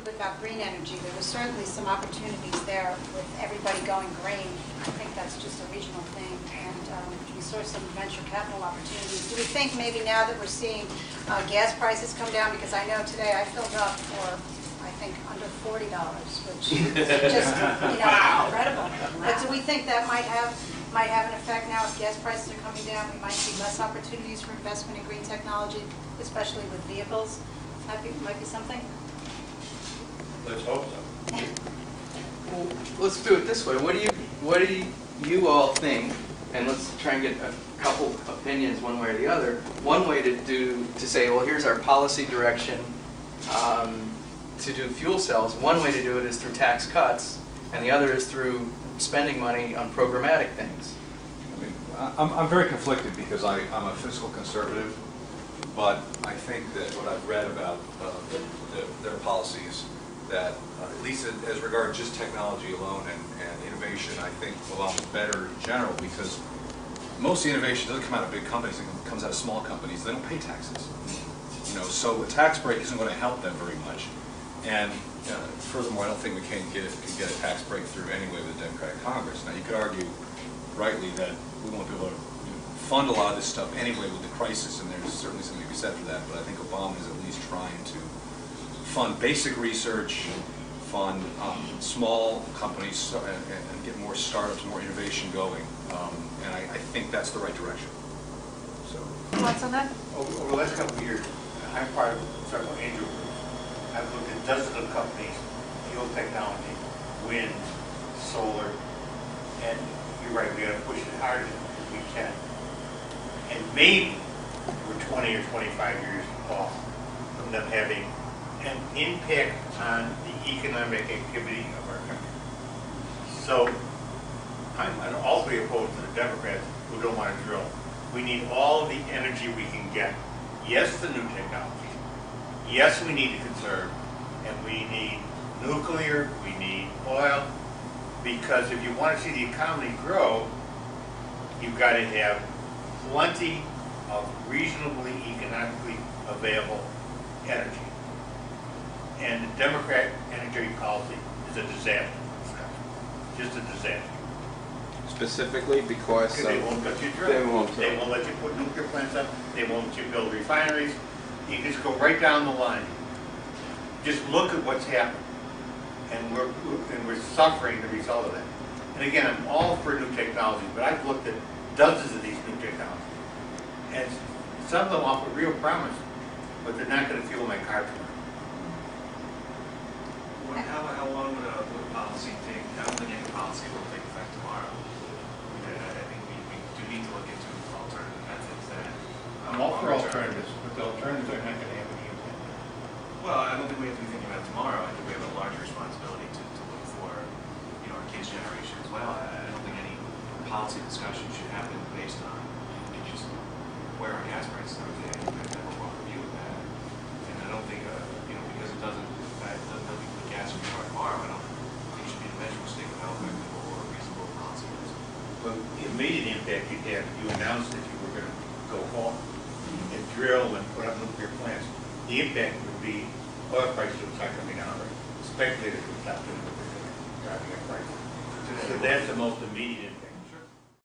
little bit about green energy. There were certainly some opportunities there with everybody going green. I think that's just a regional thing, and we saw some venture capital opportunities. Do we think maybe now that we're seeing gas prices come down, because I know today I filled up for, I think, under $40, which is just incredible. But do we think that might have an effect now if gas prices are coming down? We might see less opportunities for investment in green technology, especially with vehicles. That might be something. Let's hope so. Well, let's do it this way. What do you all think? And let's try and get a couple opinions one way or the other. One way to say, well, here's our policy direction to do fuel cells. One way to do it is through tax cuts, and the other is through spending money on programmatic things. I mean, I'm very conflicted because I'm a fiscal conservative, but I think that what I've read about their policies, that at least as regards just technology alone and innovation, I think Obama's better in general, because most of the innovation doesn't come out of big companies, it comes out of small companies. They don't pay taxes. So a tax break isn't going to help them very much. And furthermore, I don't think McCain could get a tax break through anyway with the Democratic Congress. Now, you could argue rightly that we won't be able to fund a lot of this stuff anyway with the crisis, and there's certainly something to be said for that, but I think Obama is at least trying to fund basic research, fund small companies, and get more startups, more innovation going. And I think that's the right direction. So. Thoughts on that? Over the last couple of years, I'm part of several angel groups. I've looked at dozens of companies, fuel technology, wind, solar, and you're right, we got to push it harder as we can. And maybe we're 20 or 25 years off from them having an impact on the economic activity of our country. So I'm also opposed to the Democrats who don't want to drill. We need all of the energy we can get. Yes, the new technology. Yes, we need to conserve, and we need nuclear, we need oil, because if you want to see the economy grow, you've got to have plenty of reasonably economically available energy. And the Democrat energy policy is a disaster. Just a disaster. Specifically because they won't let you drill. They won't let you put nuclear plants up. They won't let you build refineries. You just go right down the line. Just look at what's happened, and we're suffering the result of that. And again, I'm all for new technology, but I've looked at dozens of these new technologies, and some of them offer real promise, but they're not going to fuel my car tomorrow. How long would a policy take? I don't think any policy will take effect tomorrow. I think we do need to look into alternative methods that. I'm all for alternatives, but the alternatives are not going to have any impact. Well, I don't think we have to be thinking about tomorrow. I think we have a larger responsibility to look for, our kids' generation as well. I don't think any policy discussion should happen based on just where our gas prices are today. I think we're well review of that, and I don't think because it doesn't put gas in your car tomorrow. I don't think it should be a measurable stick of how effective or reasonable policy is. Well, the immediate impact you'd have, you announced that you were going to go home and drill and put up nuclear plants. The impact would be oil prices would start coming down, speculators would stop doing what they're doing, driving up prices. So that's the most immediate impact.